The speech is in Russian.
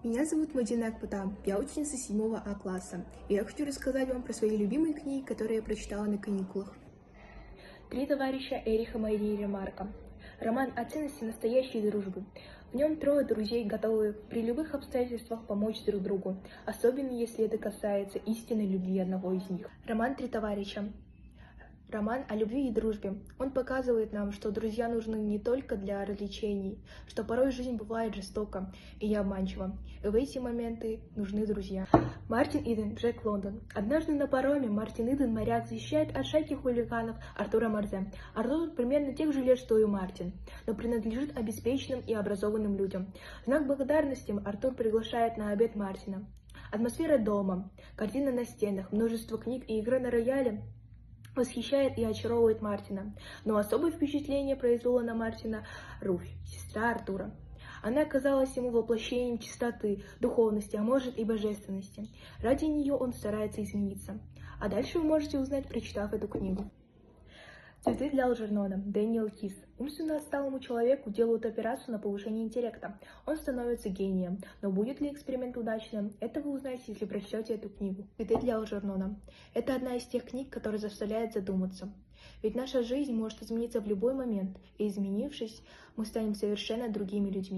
Меня зовут Мадина Акпатам, я ученица 7 А класса, и я хочу рассказать вам про свои любимые книги, которые я прочитала на каникулах. «Три товарища» Эриха Марии Ремарка. Роман о ценности настоящей дружбы. В нем трое друзей готовы при любых обстоятельствах помочь друг другу, особенно если это касается истинной любви одного из них. Роман «Три товарища». Роман о любви и дружбе. Он показывает нам, что друзья нужны не только для развлечений, что порой жизнь бывает жестока и обманчива, и в эти моменты нужны друзья. Мартин Иден, Джек Лондон. Однажды на пароме Мартин Иден, моряк, защищает от шайки хулиганов Артура Марзе. Артур примерно тех же лет, что и Мартин, но принадлежит обеспеченным и образованным людям. В знак благодарности Артур приглашает на обед Мартина. Атмосфера дома, картины на стенах, множество книг и игры на рояле восхищает и очаровывает Мартина, но особое впечатление произвела на Мартина Руфь, сестра Артура. Она оказалась ему воплощением чистоты, духовности, а может и божественности. Ради нее он старается измениться. А дальше вы можете узнать, прочитав эту книгу. «Цветы для Алджернона» Дэниел Кис. Умственно отсталому человеку делают операцию на повышение интеллекта. Он становится гением. Но будет ли эксперимент удачным? Это вы узнаете, если прочтете эту книгу. «Цветы для Алджернона». Это одна из тех книг, которая заставляет задуматься. Ведь наша жизнь может измениться в любой момент, и изменившись, мы станем совершенно другими людьми.